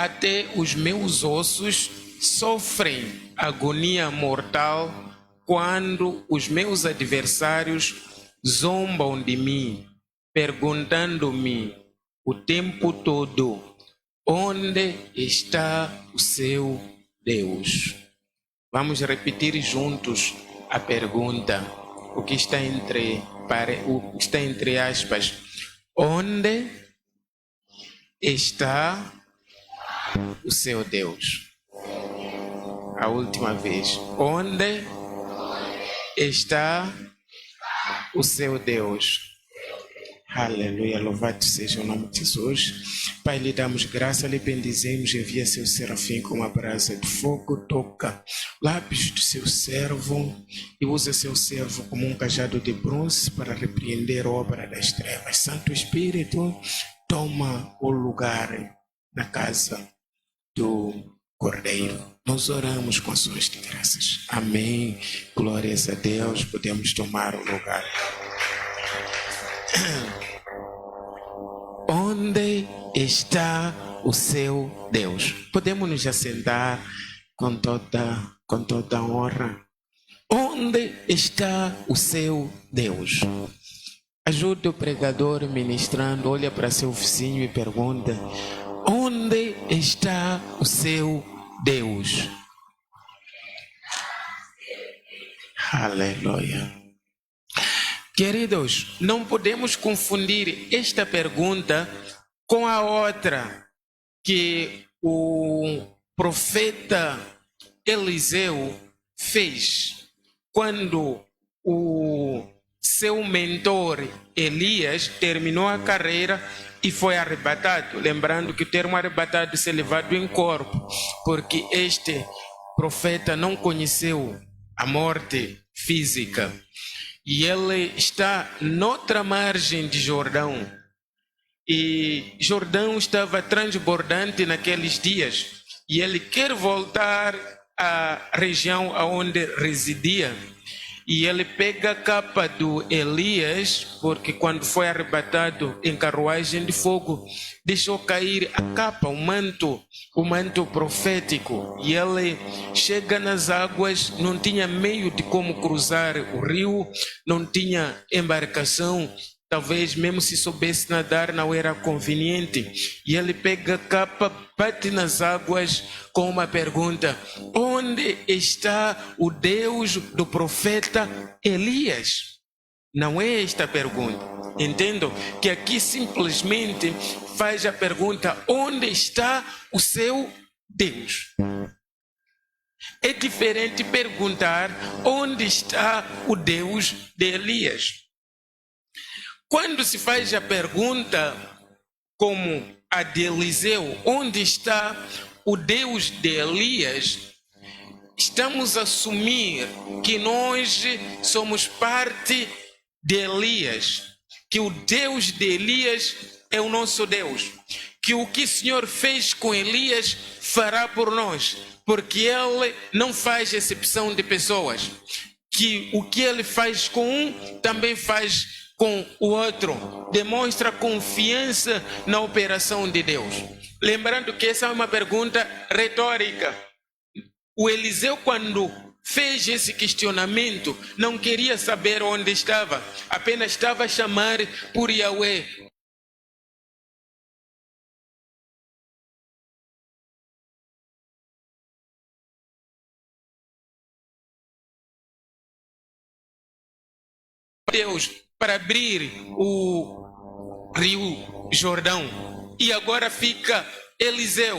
até os meus ossos sofrem agonia mortal quando os meus adversários zombam de mim, perguntando-me o tempo todo: onde está o seu Deus? Vamos repetir juntos a pergunta, o que está entre aspas. Onde está o seu Deus? A última vez. Onde está o seu Deus? Aleluia, louvado seja o nome de Jesus. Pai, lhe damos graça, lhe bendizemos, envia seu serafim com uma brasa de fogo, toca lábios do seu servo e usa seu servo como um cajado de bronze para repreender a obra das trevas. Santo Espírito, toma o lugar na casa do Cordeiro. Nós oramos com ações de graças. Amém. Glórias a Deus. Podemos tomar o lugar. Onde está o seu Deus? Podemos nos assentar com toda honra. Onde está o seu Deus? Ajude o pregador ministrando, olha para seu vizinho e pergunta: onde está o seu Deus? Aleluia. Queridos, não podemos confundir esta pergunta com a outra que o profeta Eliseu fez quando o seu mentor Elias terminou a carreira e foi arrebatado. Lembrando que o termo arrebatado é levado em corpo, porque este profeta não conheceu a morte física. E ele está noutra margem de Jordão. E Jordão estava transbordante naqueles dias. E ele quer voltar à região onde residia. E ele pega a capa do Elias, porque quando foi arrebatado em carruagem de fogo, deixou cair a capa, o manto profético. E ele chega nas águas, não tinha meio de como cruzar o rio, não tinha embarcação. Talvez mesmo se soubesse nadar não era conveniente. E ele pega a capa, bate nas águas com uma pergunta: onde está o Deus do profeta Elias? Não é esta a pergunta. Entendo que aqui simplesmente faz a pergunta: onde está o seu Deus? É diferente perguntar onde está o Deus de Elias. Quando se faz a pergunta como a de Eliseu, onde está o Deus de Elias, estamos a assumir que nós somos parte de Elias, que o Deus de Elias é o nosso Deus, que o que o Senhor fez com Elias fará por nós, porque Ele não faz exceção de pessoas, que o que Ele faz com um também faz com o outro, demonstra confiança na operação de Deus. Lembrando que essa é uma pergunta retórica. O Eliseu, quando fez esse questionamento, não queria saber onde estava, apenas estava a chamar por Yahweh. Deus para abrir o rio Jordão. E agora fica Eliseu.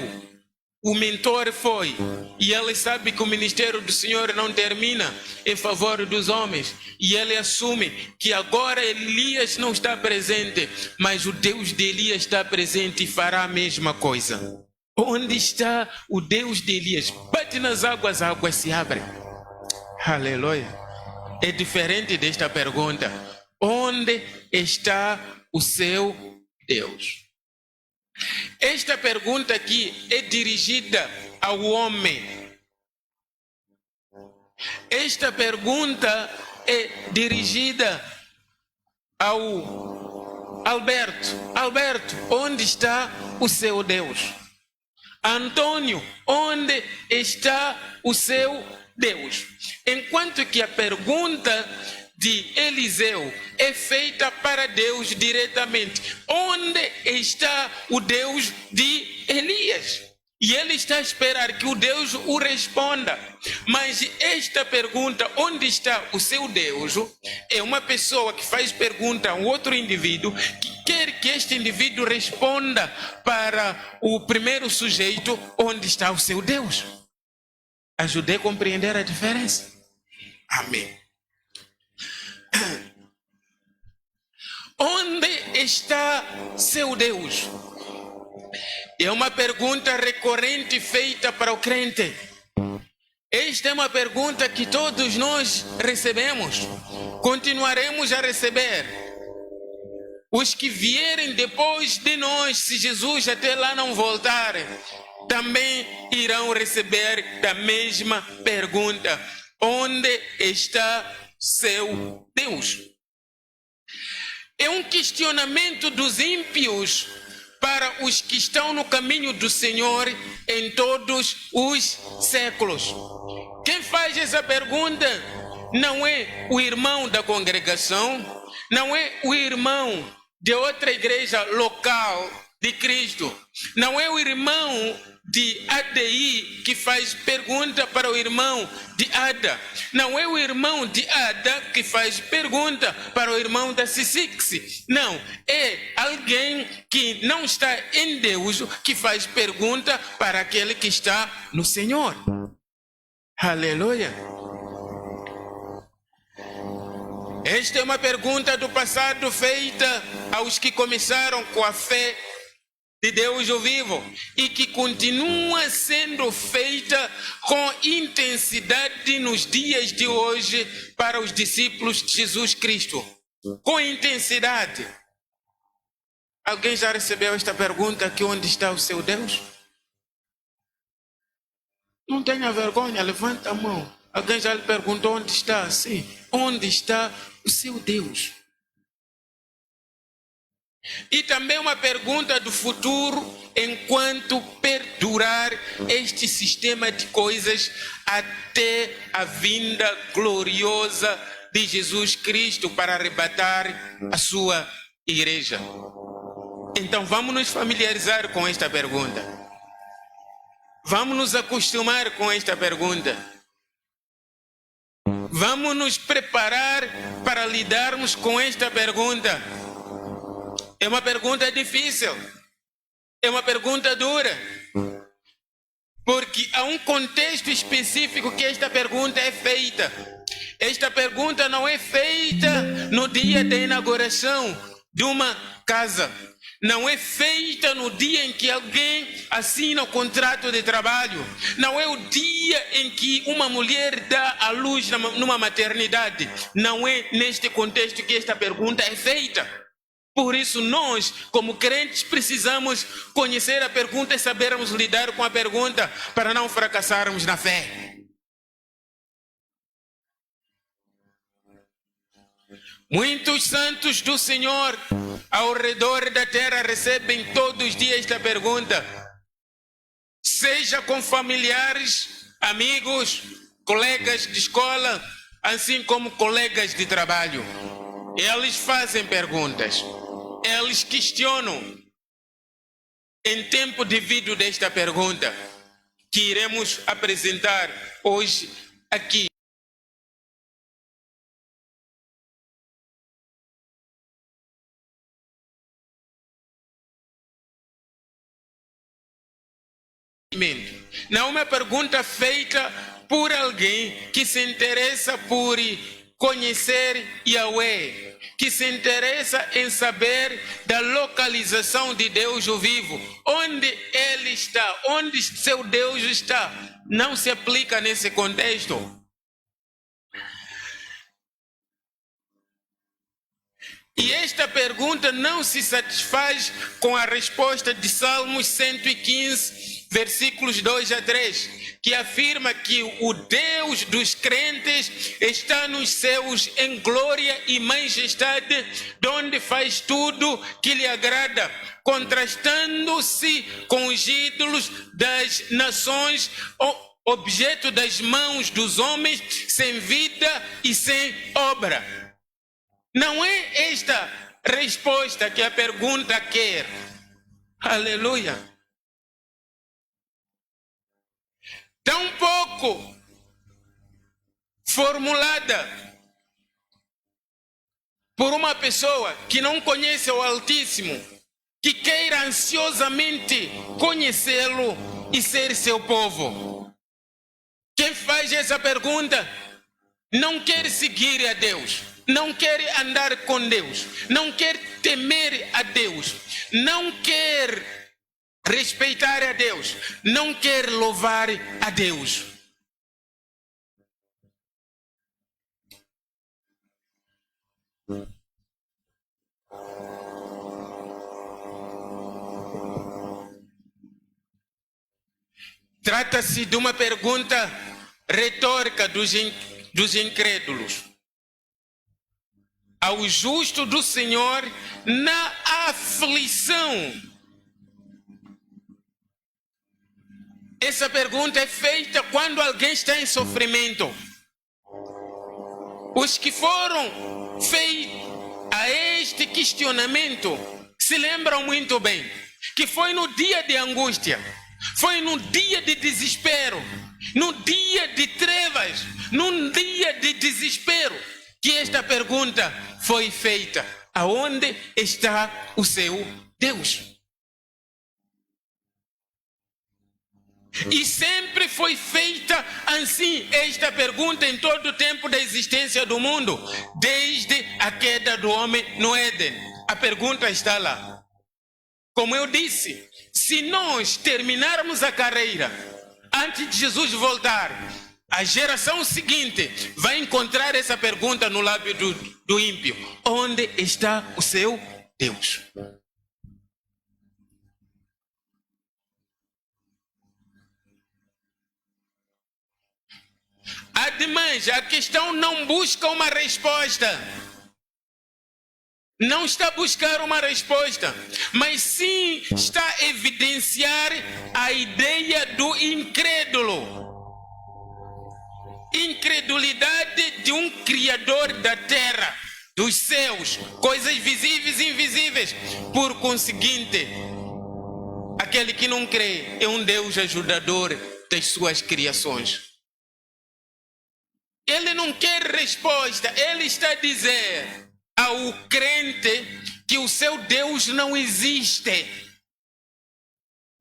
O mentor foi. E ele sabe que o ministério do Senhor não termina em favor dos homens. E ele assume que agora Elias não está presente, mas o Deus de Elias está presente e fará a mesma coisa. Onde está o Deus de Elias? Bate nas águas, a água se abre. Aleluia. É diferente desta pergunta: onde está o seu Deus? Esta pergunta aqui é dirigida ao homem. Esta pergunta é dirigida ao Alberto. Alberto, onde está o seu Deus? Antônio, onde está o seu Deus? Enquanto que a pergunta de Eliseu é feita para Deus diretamente. Onde está o Deus de Elias? E ele está a esperar que o Deus o responda. Mas esta pergunta, onde está o seu Deus, é uma pessoa que faz pergunta a um outro indivíduo que quer que este indivíduo responda para o primeiro sujeito, onde está o seu Deus. Ajudei a compreender a diferença? Amém. Onde está seu Deus? É uma pergunta recorrente feita para o crente. Esta é uma pergunta que todos nós recebemos, continuaremos a receber. Os que vierem depois de nós, se Jesus até lá não voltar, também irão receber da mesma pergunta: onde está seu Deus? É um questionamento dos ímpios para os que estão no caminho do Senhor em todos os séculos. Quem faz essa pergunta não é o irmão da congregação, não é o irmão de outra igreja local de Cristo, não é o irmão de ADI que faz pergunta para o irmão de Ada, não é o irmão de Ada que faz pergunta para o irmão da C6, não, é alguém que não está em Deus que faz pergunta para aquele que está no Senhor. Aleluia. Esta é uma pergunta do passado feita aos que começaram com a fé de Deus o vivo e que continua sendo feita com intensidade nos dias de hoje para os discípulos de Jesus Cristo. Com intensidade. Alguém já recebeu esta pergunta aqui: onde está o seu Deus? Não tenha vergonha, levanta a mão. Alguém já lhe perguntou onde está? Sim. Onde está o seu Deus? E também uma pergunta do futuro: enquanto perdurar este sistema de coisas até a vinda gloriosa de Jesus Cristo para arrebatar a sua igreja. Então vamos nos familiarizar com esta pergunta. Vamos nos acostumar com esta pergunta. Vamos nos preparar para lidarmos com esta pergunta. É uma pergunta difícil. É uma pergunta dura. Porque há um contexto específico que esta pergunta é feita. Esta pergunta não é feita no dia da inauguração de uma casa. Não é feita no dia em que alguém assina o contrato de trabalho. Não é o dia em que uma mulher dá à luz numa maternidade. Não é neste contexto que esta pergunta é feita. Por isso nós, como crentes, precisamos conhecer a pergunta e sabermos lidar com a pergunta para não fracassarmos na fé. Muitos santos do Senhor ao redor da terra recebem todos os dias esta pergunta, seja com familiares, amigos, colegas de escola, assim como colegas de trabalho. Eles fazem perguntas, eles questionam. Em tempo devido desta pergunta, que iremos apresentar hoje aqui, não é uma pergunta feita por alguém que se interessa por conhecer Yahweh, que se interessa em saber da localização de Deus o vivo, onde Ele está, onde seu Deus está. Não se aplica nesse contexto. E esta pergunta não se satisfaz com a resposta de Salmos 115, versículos 2 a 3, que afirma que o Deus dos crentes está nos céus em glória e majestade, donde faz tudo que lhe agrada, contrastando-se com os ídolos das nações, objeto das mãos dos homens, sem vida e sem obra. Não é esta resposta que a pergunta quer. Aleluia. Tampouco formulada por uma pessoa que não conhece o Altíssimo, que queira ansiosamente conhecê-lo e ser seu povo. Quem faz essa pergunta não quer seguir a Deus, não quer andar com Deus, não quer temer a Deus, não quer respeitar a Deus, não quer louvar a Deus. Trata-se de uma pergunta retórica dos incrédulos. Ao justo do Senhor na aflição. Essa pergunta é feita quando alguém está em sofrimento. Os que foram feitos a este questionamento se lembram muito bem que foi no dia de angústia, foi no dia de desespero, no dia de trevas, num dia de desespero, que esta pergunta foi feita: aonde está o seu Deus? E sempre foi feita assim esta pergunta em todo o tempo da existência do mundo, desde a queda do homem no Éden. A pergunta está lá. Como eu disse, se nós terminarmos a carreira antes de Jesus voltar, a geração seguinte vai encontrar essa pergunta no lábio do ímpio: onde está o seu Deus? Ademais, a questão não busca uma resposta. Não está a buscar uma resposta, mas sim está a evidenciar a ideia do incrédulo. Incredulidade de um Criador da terra, dos céus, coisas visíveis e invisíveis. Por conseguinte, aquele que não crê é um Deus ajudador das suas criações. Ele não quer resposta, ele está a dizer ao crente que o seu Deus não existe.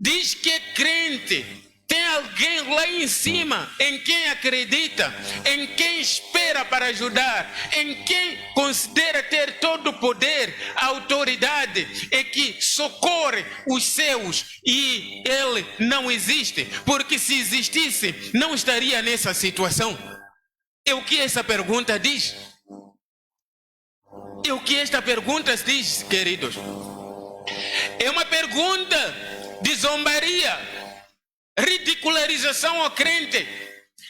Diz que é crente, tem alguém lá em cima em quem acredita, em quem espera para ajudar, em quem considera ter todo o poder, a autoridade, e que socorre os seus, e ele não existe, porque se existisse não estaria nessa situação. É o que essa pergunta diz? É o que esta pergunta diz, queridos? É uma pergunta de zombaria, ridicularização ao crente.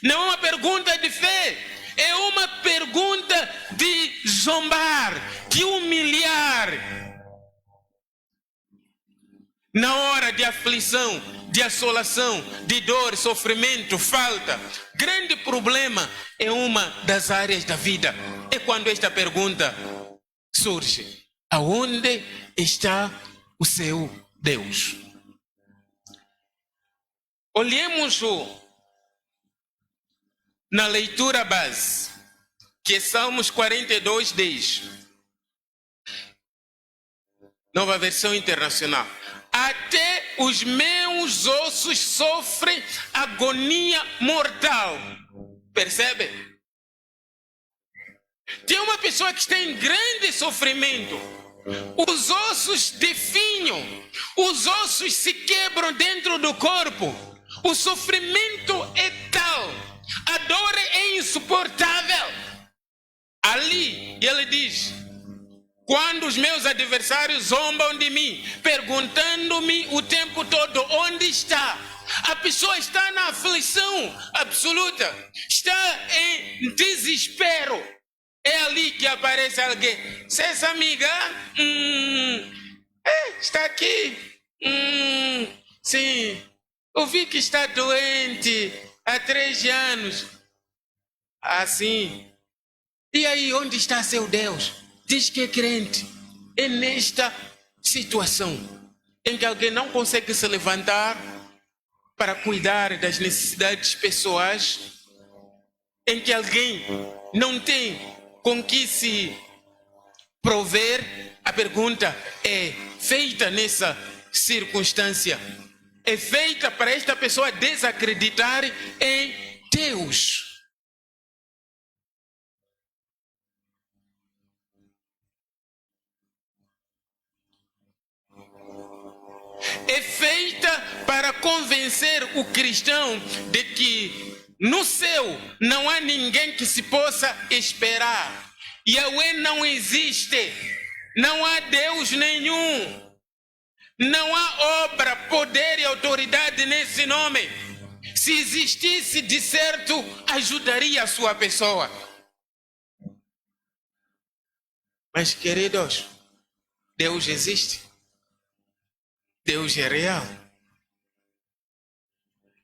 Não é uma pergunta de fé, é uma pergunta de zombar, de humilhar. Na hora de aflição, de assolação, de dor, sofrimento, falta, grande problema é uma das áreas da vida. É quando esta pergunta surge: aonde está o seu Deus? Olhemos na leitura base, que é Salmos 42 diz, Nova Versão Internacional: até os meus ossos sofrem agonia mortal. Percebe? Tem uma pessoa que está em grande sofrimento. Os ossos definham, os ossos se quebram dentro do corpo. O sofrimento é tal, a dor é insuportável. Ali ele diz: Quando os meus adversários zombam de mim, perguntando-me o tempo todo onde está. A pessoa está na aflição absoluta, está em desespero. É ali que aparece alguém. Se essa amiga está aqui. Sim, eu vi que está doente há 3 anos. Assim. E aí, onde está seu Deus? Diz que é crente. É nesta situação em que alguém não consegue se levantar para cuidar das necessidades pessoais, em que alguém não tem com que se prover, a pergunta é feita nessa circunstância. É feita para esta pessoa desacreditar em Deus. É feita para convencer o cristão de que no céu não há ninguém que se possa esperar. Yahweh não existe, não há Deus nenhum, não há obra, poder e autoridade nesse nome. Se existisse, de certo, ajudaria a sua pessoa. Mas, queridos, Deus existe. Deus é real.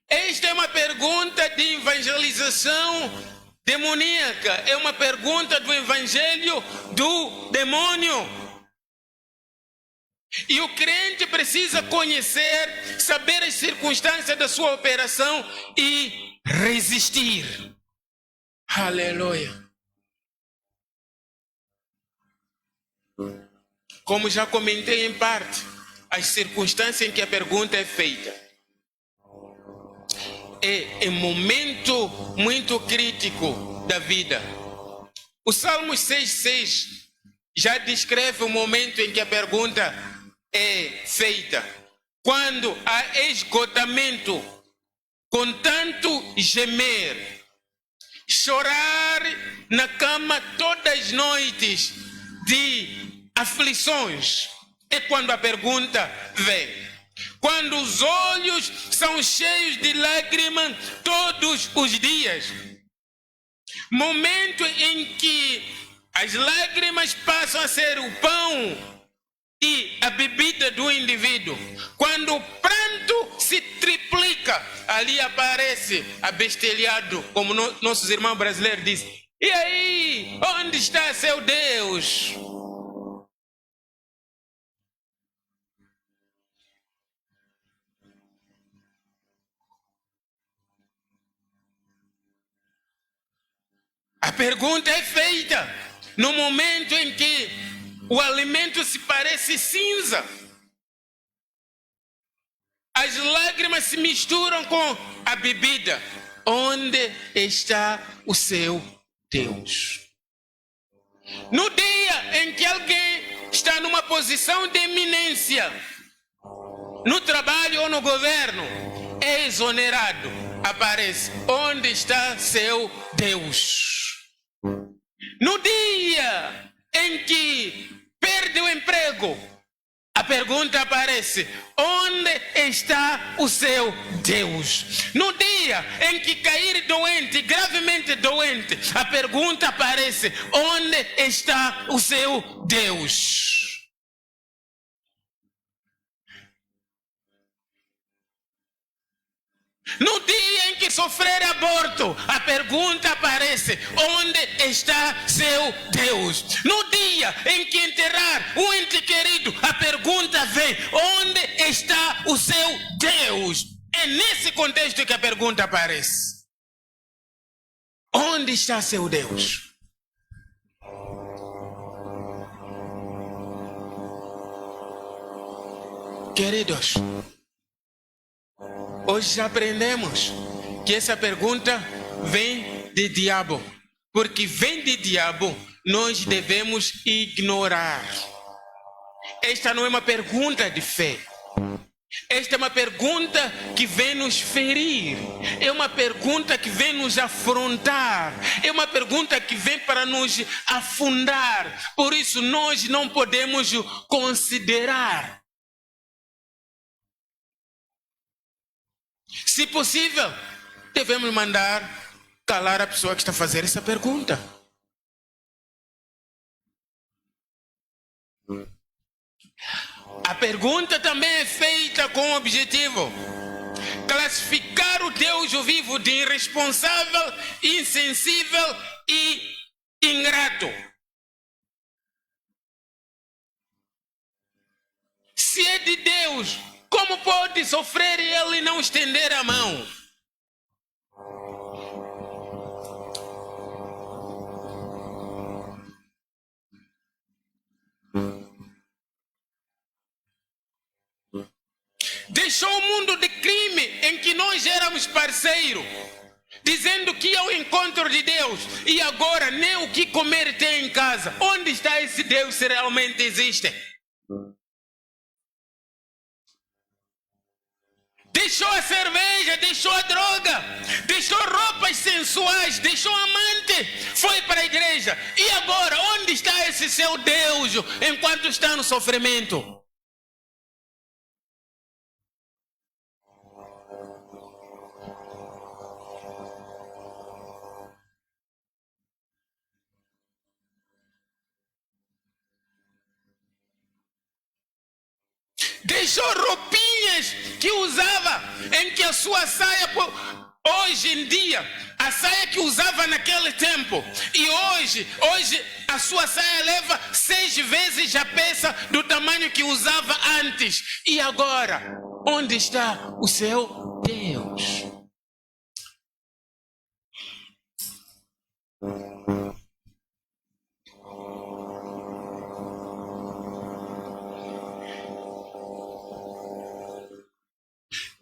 Esta é uma pergunta de evangelização demoníaca. É uma pergunta do evangelho do demônio. E o crente precisa conhecer, saber as circunstâncias da sua operação e resistir. Aleluia. Como já comentei em parte, as circunstâncias em que a pergunta é feita. É um momento muito crítico da vida. O Salmo 6,6 já descreve o momento em que a pergunta é feita. Quando há esgotamento, com tanto gemer, chorar na cama todas as noites de aflições. É quando a pergunta vem. Quando os olhos são cheios de lágrimas todos os dias. Momento em que as lágrimas passam a ser o pão e a bebida do indivíduo. Quando o pranto se triplica, ali aparece abestalhado, como nossos irmãos brasileiros dizem. E aí, onde está seu Deus? A pergunta é feita no momento em que o alimento se parece cinza. As lágrimas se misturam com a bebida. Onde está o seu Deus? No dia em que alguém está numa posição de eminência, no trabalho ou no governo, é exonerado, aparece. Onde está seu Deus? No dia em que perde o emprego, a pergunta aparece: onde está o seu Deus? No dia em que cair doente, gravemente doente, a pergunta aparece: onde está o seu Deus? No dia em que sofrer aborto, a pergunta aparece: onde está seu Deus? No dia em que enterrar um ente querido, a pergunta vem: onde está o seu Deus? É nesse contexto que a pergunta aparece. Onde está seu Deus? Queridos, hoje já aprendemos que essa pergunta vem de diabo. Porque vem de diabo, nós devemos ignorar. Esta não é uma pergunta de fé. Esta é uma pergunta que vem nos ferir, é uma pergunta que vem nos afrontar, é uma pergunta que vem para nos afundar. Por isso nós não podemos considerar. Se possível, devemos mandar calar a pessoa que está a fazer essa pergunta. A pergunta também é feita com o objetivo: classificar o Deus vivo de irresponsável, insensível e ingrato. Se é de Deus, como pode sofrer e ele não estender a mão? Deixou o mundo de crime em que nós éramos parceiros, dizendo que ia ao encontro de Deus, e agora nem o que comer tem em casa. Onde está esse Deus se realmente existe? Deixou a cerveja, deixou a droga, deixou roupas sensuais, deixou amante, foi para a igreja. E agora, onde está esse seu Deus enquanto está no sofrimento? Deixou roupinhas que usava, em que a sua saia, hoje em dia, a saia que usava naquele tempo, e hoje a sua saia leva 6 vezes a peça do tamanho que usava antes. E agora, onde está o seu Deus?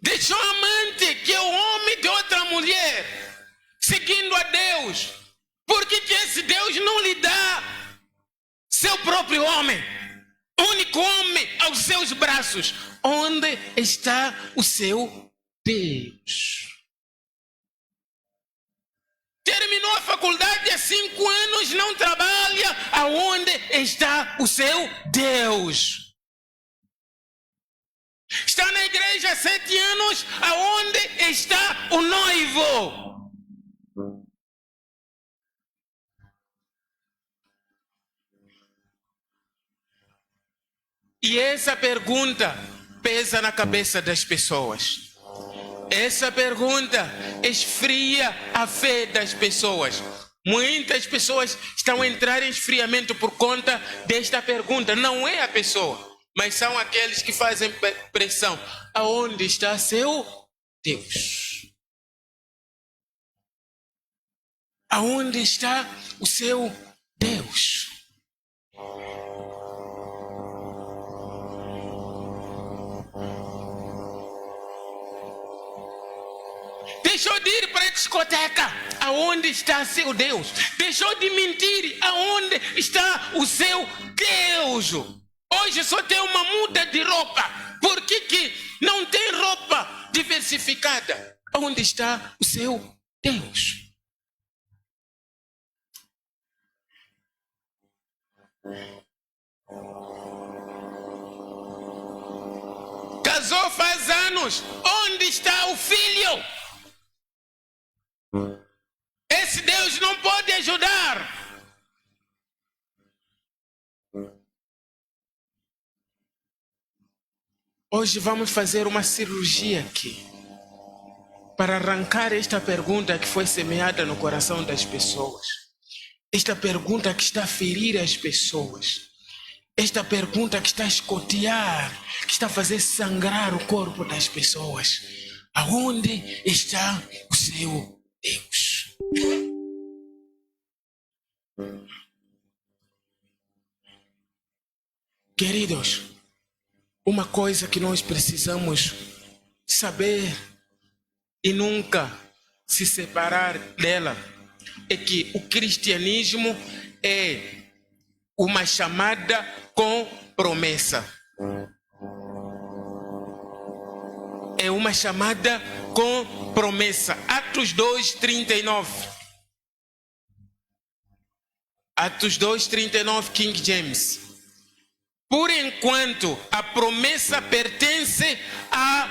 Deixou amante, que é o homem de outra mulher, seguindo a Deus. Por que esse Deus não lhe dá seu próprio homem, único homem aos seus braços? Onde está o seu Deus? Terminou a faculdade há 5 anos, não trabalha. Aonde está o seu Deus? Está na igreja há 7 anos, aonde está o noivo? E essa pergunta pesa na cabeça das pessoas. Essa pergunta esfria a fé das pessoas. Muitas pessoas estão a entrar em esfriamento por conta desta pergunta. Não é a pessoa, mas são aqueles que fazem pressão. Aonde está seu Deus? Aonde está o seu Deus? Deixou de ir para a discoteca. Aonde está seu Deus? Deixou de mentir. Aonde está o seu Deus? Hoje só tem uma muda de roupa. Por que não tem roupa diversificada? Onde está o seu Deus? Casou faz anos. Onde está o filho? Esse Deus não pode ajudar. Hoje vamos fazer uma cirurgia aqui para arrancar esta pergunta que foi semeada no coração das pessoas. Esta pergunta que está a ferir as pessoas. Esta pergunta que está a escotear, que está a fazer sangrar o corpo das pessoas. Aonde está o seu Deus? Queridos, uma coisa que nós precisamos saber e nunca se separar dela é que o cristianismo é uma chamada com promessa. é uma chamada com promessa. Atos 2:39. Atos 2:39, King James. Por enquanto, a promessa pertence a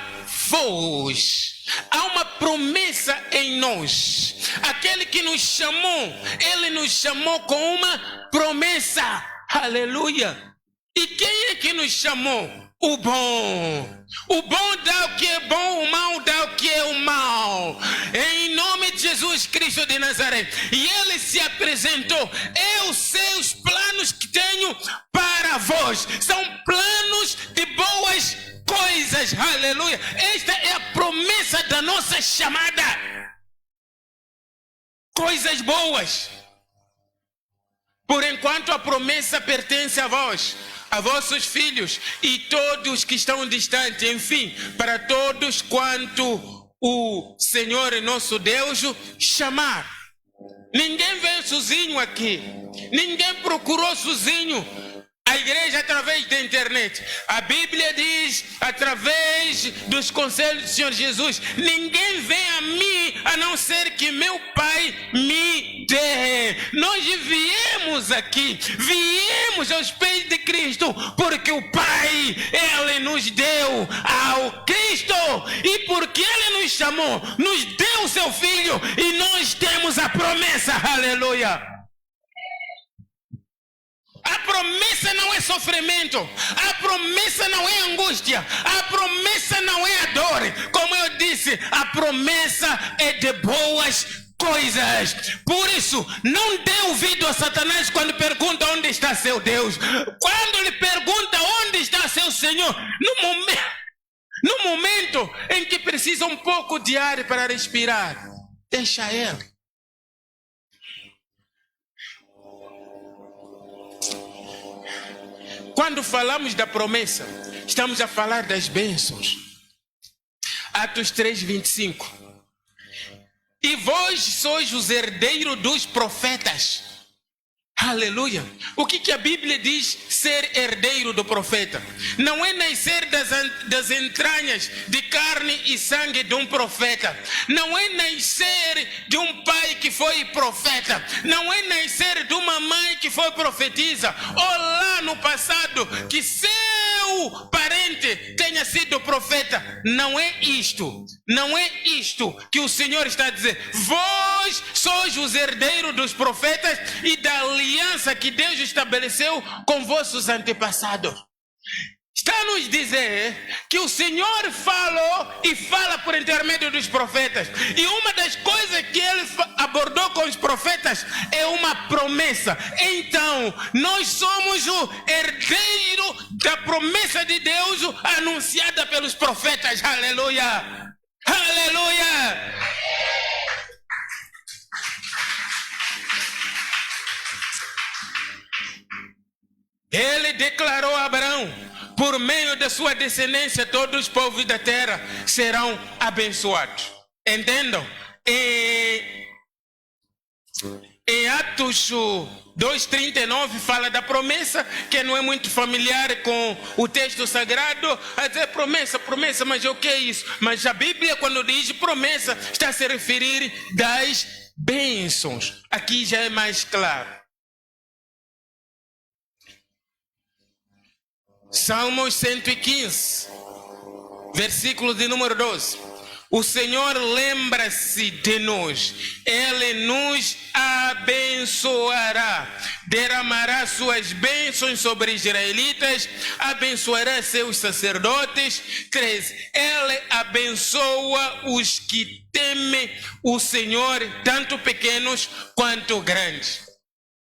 vós. Há uma promessa em nós. Aquele que nos chamou, ele nos chamou com uma promessa. Aleluia. E quem é que nos chamou? O bom. O bom dá o que é bom, o mal dá o que é o mal. Em nome de Jesus Cristo de Nazaré. E ele se apresentou. Eu sei os planos que tenho para vós. São planos de boas coisas. Aleluia. Esta é a promessa da nossa chamada. Coisas boas. Por enquanto a promessa pertence a vós, a vossos filhos e todos que estão distantes, enfim, para todos quanto o Senhor nosso Deus chamar. Ninguém veio sozinho aqui, ninguém procurou sozinho a igreja através da internet. A Bíblia diz, através dos conselhos do Senhor Jesus, ninguém vem a mim a não ser que meu Pai me dê. Nós viemos aqui, viemos aos pés de Cristo, porque o Pai, Ele nos deu ao Cristo, e porque Ele nos chamou, nos deu o seu Filho, e nós temos a promessa. Aleluia. A promessa não é sofrimento, a promessa não é angústia, a promessa não é a dor. Como eu disse, a promessa é de boas coisas. Por isso, não dê ouvido a Satanás quando pergunta onde está seu Deus. Quando ele pergunta onde está seu Senhor, no momento em que precisa um pouco de ar para respirar, deixa ele. Quando falamos da promessa, estamos a falar das bênçãos. Atos 3:25. E vós sois os herdeiros dos profetas. Aleluia. O que a Bíblia diz ser herdeiro do profeta? Não é nascer das entranhas de carne e sangue de um profeta. Não é nascer de um pai que foi profeta. Não é nascer de uma mãe que foi profetisa. Ou lá no passado que seu parente tenha sido profeta. Não é isto. Não é isto que o Senhor está a dizer. Vós sois os herdeiros dos profetas e da aliança que Deus estabeleceu com vossos antepassados. Está a nos dizer que o Senhor falou e fala por intermédio dos profetas. E uma das coisas que ele abordou com os profetas é uma promessa. Então, nós somos o herdeiro da promessa de Deus anunciada pelos profetas. Aleluia! Aleluia! Ele declarou a Abraão: por meio da sua descendência, todos os povos da terra serão abençoados. Entendam? Em Atos 2:39 fala da promessa, que não é muito familiar com o texto sagrado. A dizer promessa, promessa, mas o que é isso? Mas a Bíblia, quando diz promessa, está a se referir das bênçãos. Aqui já é mais claro. Salmos 115, versículo de número 12. O Senhor lembra-se de nós, Ele nos abençoará, derramará suas bênçãos sobre os israelitas, abençoará seus sacerdotes. 13. Ele abençoa os que temem o Senhor, tanto pequenos quanto grandes.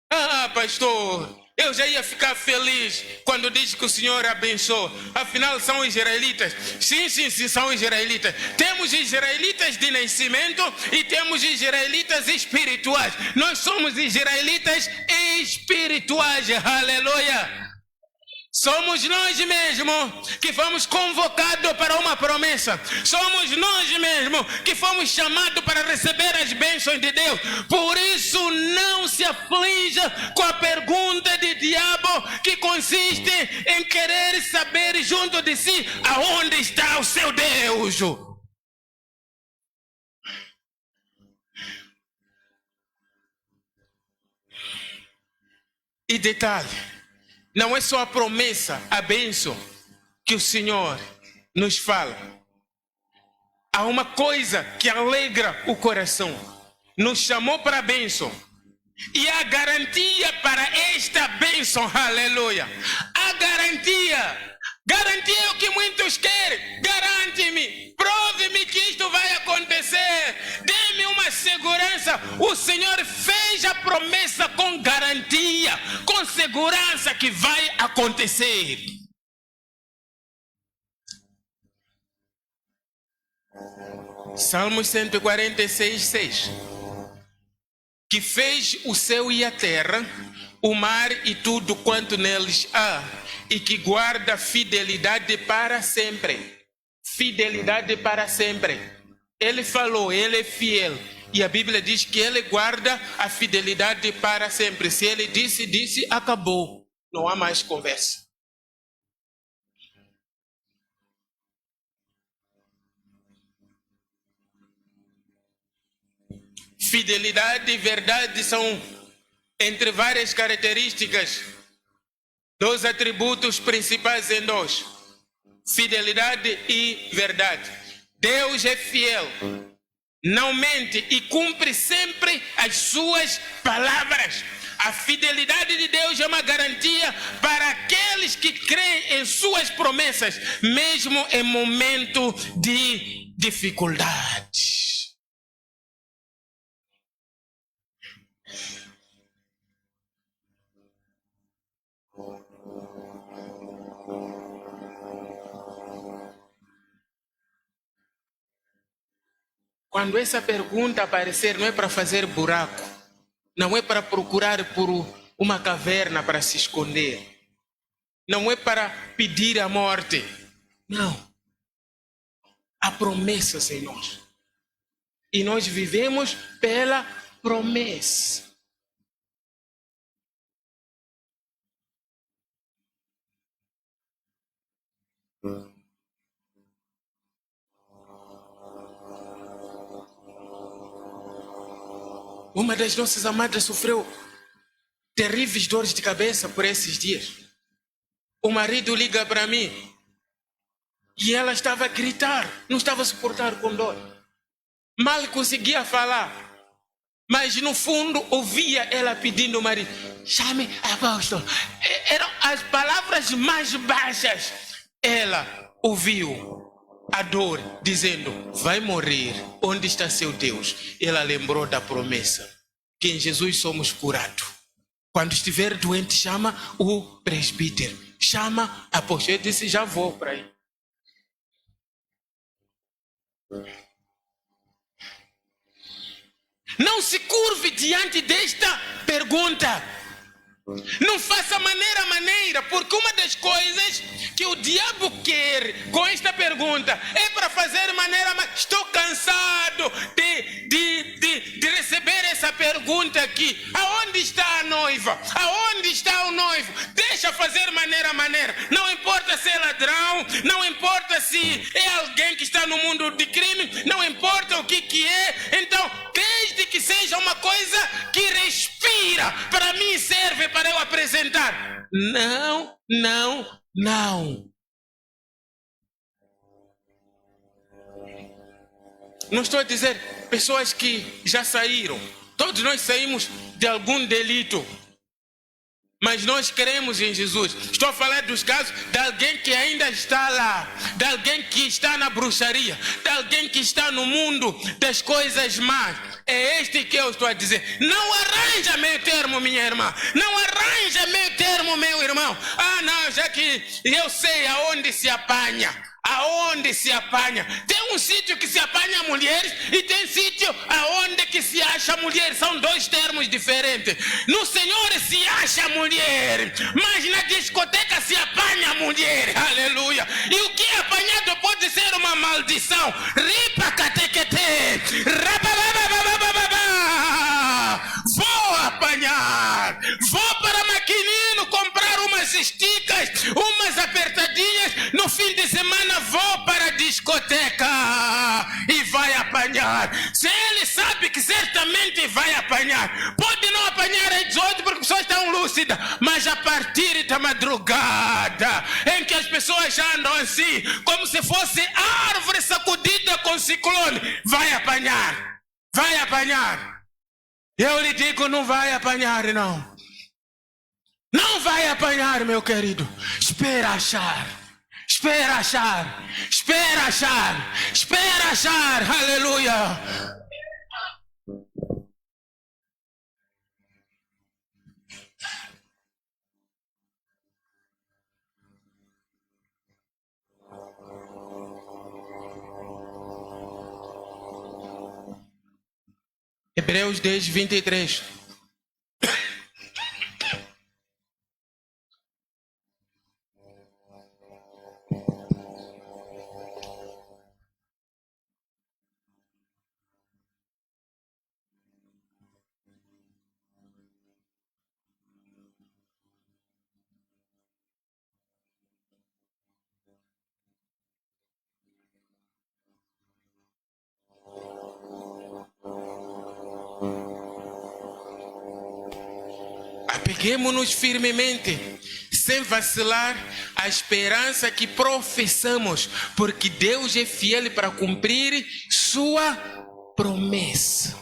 Ah, pastor, eu já ia ficar feliz quando diz que o Senhor abençoa. Afinal, são israelitas. Sim, são israelitas. Temos israelitas de nascimento e temos israelitas espirituais. Nós somos israelitas espirituais. Aleluia. Somos nós mesmos que fomos convocados para uma promessa. Somos nós mesmos que fomos chamados para receber as bênçãos de Deus. Por isso, não se aflija com a pergunta de diabo que consiste em querer saber junto de si aonde está o seu Deus. E detalhe, não é só a promessa, a bênção que o Senhor nos fala. Há uma coisa que alegra o coração. Nos chamou para a bênção. E a garantia para esta bênção, aleluia. A garantia. Garantia é o que muitos querem. Garante-me, prove-me que isto vai acontecer. Dê-me uma segurança. O Senhor fez a promessa com garantia, com segurança que vai acontecer. Salmos 146, 6. Que fez o céu e a terra, o mar e tudo quanto neles há, e que guarda fidelidade para sempre. Fidelidade para sempre. Ele falou, ele é fiel. E a Bíblia diz que ele guarda a fidelidade para sempre. Se ele disse, acabou. Não há mais conversa. Fidelidade e verdade são, entre várias características, dois atributos principais em nós. Fidelidade e verdade. Deus é fiel, não mente e cumpre sempre as suas palavras. A fidelidade de Deus é uma garantia para aqueles que creem em suas promessas, mesmo em momento de dificuldade. Quando essa pergunta aparecer, não é para fazer buraco, não é para procurar por uma caverna para se esconder, não é para pedir a morte, não. Há promessas em nós e nós vivemos pela promessa. Uma das nossas amadas sofreu terríveis dores de cabeça por esses dias. O marido liga para mim e ela estava a gritar, não estava a suportar com dor. Mal conseguia falar, mas no fundo ouvia ela pedindo ao marido, chame apóstolo. Eram as palavras mais baixas. Ela ouviu a dor, dizendo, vai morrer, onde está seu Deus? Ela lembrou da promessa, que em Jesus somos curados. Quando estiver doente, chama o presbítero, chama a apóstolo. Eu disse, já vou para aí. Não se curve diante desta pergunta. Não faça maneira, porque uma das coisas que o diabo quer com esta pergunta é para fazer maneira. Estou cansado de receber essa pergunta aqui. Aonde está a noiva? Aonde está o noivo? Deixa fazer maneira. Não importa se é ladrão, não importa se é alguém que está no mundo de crime, não importa o que é. Então, desde que seja uma coisa que respira, para mim serve para eu apresentar. Não. Não estou a dizer pessoas que já saíram. Todos nós saímos de algum delito, mas nós cremos em Jesus. Estou a falar dos casos de alguém que ainda está lá, de alguém que está na bruxaria, de alguém que está no mundo das coisas más. É este que eu estou a dizer. Não arranja meio termo, minha irmã. Não arranja meio termo, meu irmão. Ah, não, já que eu sei aonde se apanha. Aonde se apanha? Tem um sítio que se apanha mulheres e tem sítio aonde que se acha mulher. São dois termos diferentes. No Senhor se acha mulher, mas na discoteca se apanha mulher. Aleluia. E o que é apanhado pode ser uma maldição. Ripa catequete. Vou apanhar. Vou para Maquinino. vou para a discoteca e vai apanhar. Se ele sabe que certamente vai apanhar, pode não apanhar às 18 porque as pessoas estão lúcidas, mas a partir da madrugada, em que as pessoas já andam assim, como se fosse árvore sacudida com ciclone, vai apanhar. Vai apanhar. Eu lhe digo, não vai apanhar, não. Não vai apanhar, meu querido. Espera achar. Espera achar. Espera achar. Espera achar. Aleluia. Hebreus 10, 23. Apeguemo-nos firmemente, sem vacilar, à esperança que professamos, porque Deus é fiel para cumprir sua promessa.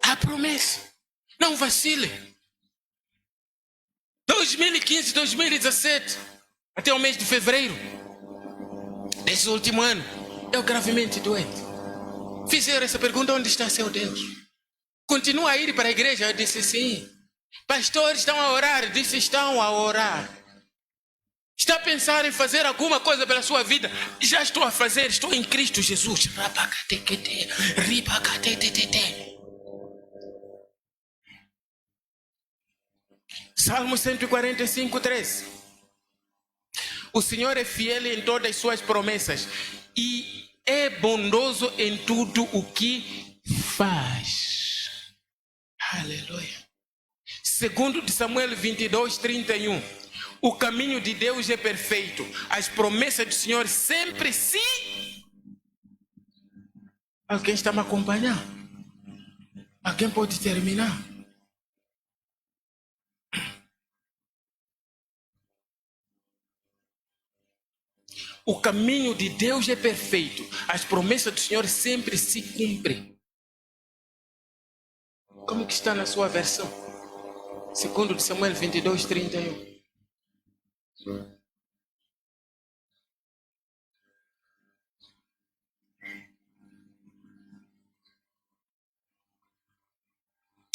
A promessa. Não vacile. 2015, 2017, até o mês de fevereiro desse último ano, eu gravemente doente. Fizeram essa pergunta: onde está seu Deus? Continua a ir para a igreja? Eu disse sim. Pastores estão a orar? Eu disse estão a orar. Está a pensar em fazer alguma coisa pela sua vida? Já estou a fazer, estou em Cristo Jesus. Salmo 145, 13. O Senhor é fiel em todas as suas promessas e é bondoso em tudo o que faz. Aleluia. Segundo de Samuel 22, 31. O caminho de Deus é perfeito. As promessas do Senhor sempre se... Alguém está me acompanhando? Alguém pode terminar? O caminho de Deus é perfeito. As promessas do Senhor sempre se cumprem. Como que está na sua versão? Segundo de Samuel 22, 31.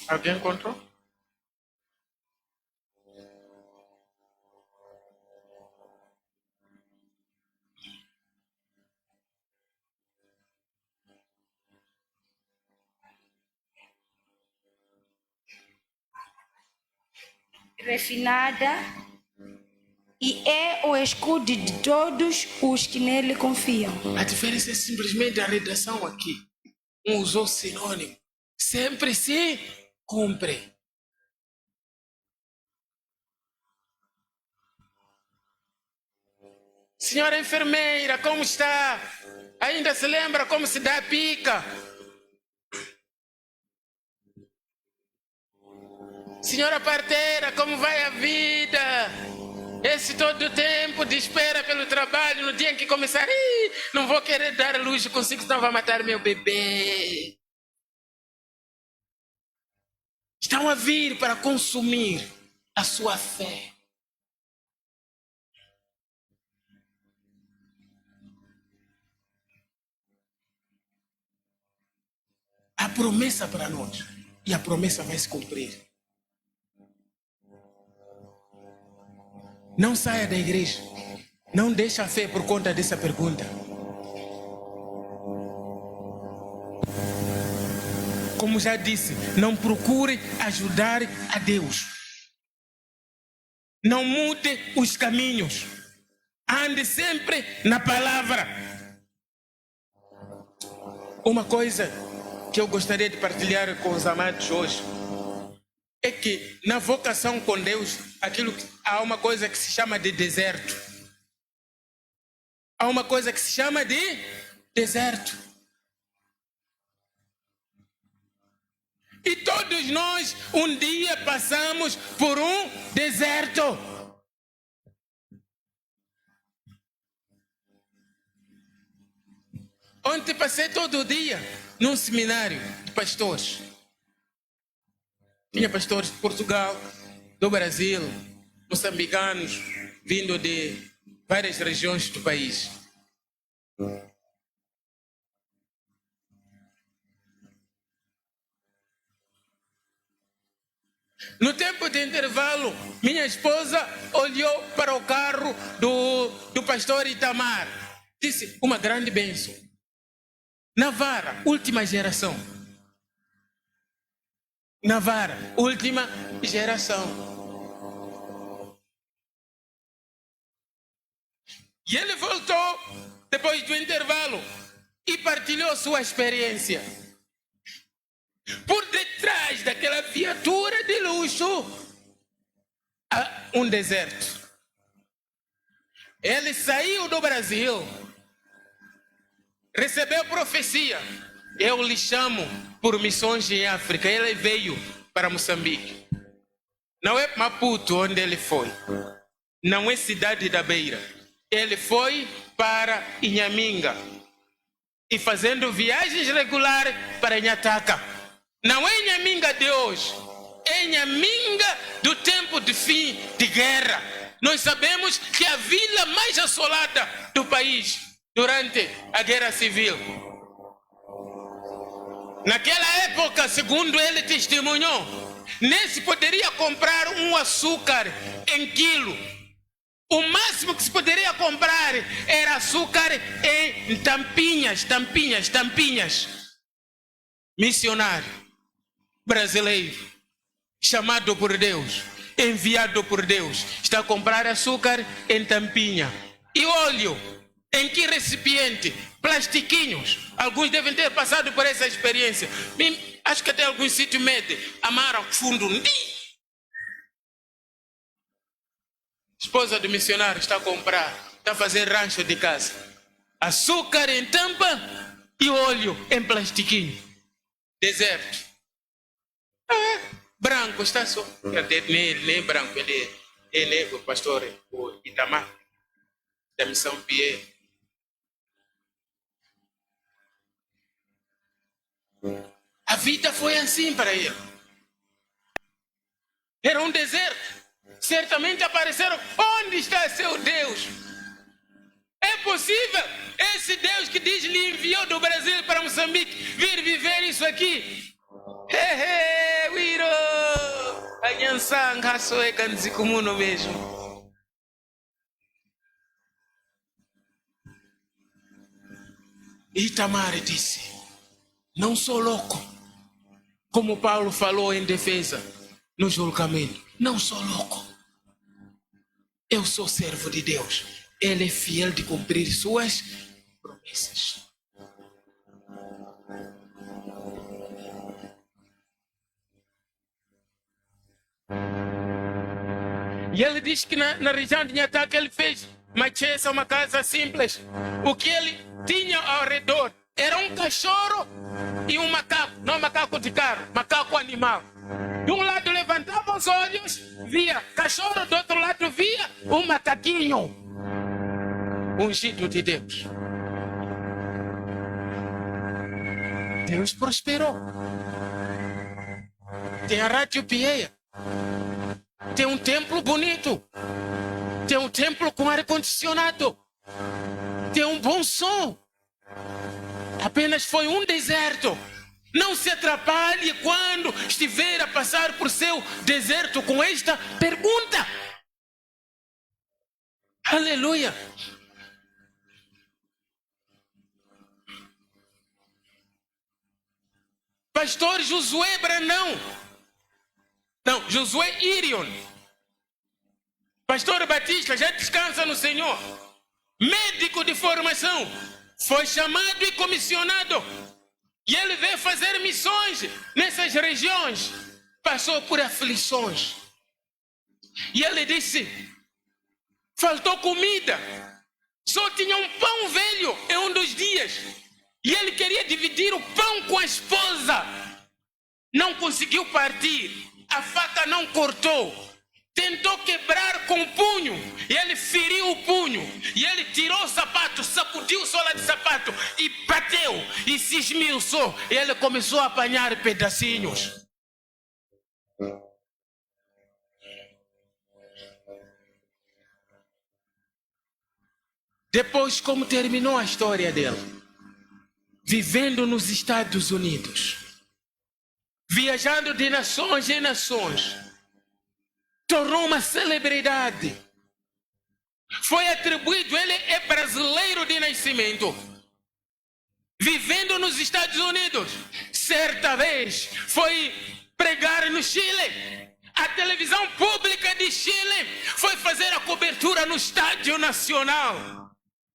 Alguém encontrou? Refinada e é o escudo de todos os que nele confiam. A diferença é simplesmente a redação aqui. Um usou sinônimo. Sempre se cumpre. Senhora enfermeira, como está? Ainda se lembra como se dá a pica? Senhora parteira, como vai a vida? Esse todo tempo de espera pelo trabalho, no dia em que começar, não vou querer dar luz consigo, senão vai matar meu bebê. Estão a vir para consumir a sua fé. A promessa para nós, e a promessa vai se cumprir. Não saia da igreja. Não deixe a fé por conta dessa pergunta. Como já disse, não procure ajudar a Deus. Não mude os caminhos. Ande sempre na palavra. Uma coisa que eu gostaria de partilhar com os amados hoje é que na vocação com Deus, há uma coisa que se chama de deserto. há uma coisa que se chama de deserto. E todos nós um dia passamos por um deserto. Ontem passei todo o dia num seminário de pastores. Tinha pastores de Portugal, do Brasil, moçambicanos, vindo de várias regiões do país. No tempo de intervalo, minha esposa olhou para o carro do pastor Itamar. Disse, uma grande bênção. Navara, última geração. Navara, última geração. E ele voltou depois do intervalo e partilhou sua experiência. Por detrás daquela viatura de luxo, há um deserto. Ele saiu do Brasil, recebeu profecia. Eu lhe chamo por missões em África. Ele veio para Moçambique. Não é Maputo onde ele foi. Não é Cidade da Beira. Ele foi para Inhaminga. E fazendo viagens regulares para Inhataka. Não é Inhaminga de hoje. É Inhaminga do tempo de fim de guerra. Nós sabemos que a vila mais assolada do país durante a Guerra Civil. Naquela época, segundo ele testemunhou, nem se poderia comprar um açúcar em quilo. O máximo que se poderia comprar era açúcar em tampinhas. Missionário brasileiro, chamado por Deus, enviado por Deus, está a comprar açúcar em tampinha. E óleo, em que recipiente? Plastiquinhos. Alguns devem ter passado por essa experiência. Acho que até alguns sítios medem. Amaram fundo. Esposa do missionário está a comprar, está a fazer rancho de casa. Açúcar em tampa e óleo em plastiquinho. Deserto. Branco, está só. Nem branco, ele é o pastor o Itamar, da Missão Pierre. A vida foi assim para ele. Era um deserto. Certamente apareceram. Onde está seu Deus? É possível esse Deus que diz lhe enviou do Brasil para Moçambique vir viver isso aqui? Wiro! Anyansanga soe kanzikumuno mesmo. Itamar disse, não sou louco. Como Paulo falou em defesa no julgamento. Não sou louco. Eu sou servo de Deus. Ele é fiel de cumprir suas promessas. E ele diz que na região de Inhataka ele fez uma casa simples. O que ele tinha ao redor era um cachorro e um macaco. Não macaco de carro, macaco animal. De um lado levantava os olhos, via cachorro, do outro lado via um macaquinho. Ungido de Deus. Deus prosperou. Tem a Rádio Pieia. Tem um templo bonito. Tem um templo com ar-condicionado. Tem um bom som. Apenas foi um deserto. Não se atrapalhe quando estiver a passar por seu deserto com esta pergunta. Aleluia. Pastor Josué Brandão. Não, Josué Irion. Pastor Batista, já descansa no Senhor. Médico de formação. Foi chamado e comissionado. E ele veio fazer missões nessas regiões. Passou por aflições. E ele disse, faltou comida. Só tinha um pão velho em um dos dias. E ele queria dividir o pão com a esposa. Não conseguiu partir. A faca não cortou. Tentou quebrar com o punho. E ele feriu o punho. E ele tirou o sapato, sacudiu a sola de sapato e bateu. E se esmiuçou. E ele começou a apanhar pedacinhos. Depois, como terminou a história dele? Vivendo nos Estados Unidos. Viajando de nações em nações. Tornou uma celebridade. Foi atribuído, ele é brasileiro de nascimento. Vivendo nos Estados Unidos. Certa vez foi pregar no Chile. A televisão pública de Chile foi fazer a cobertura no Estádio Nacional.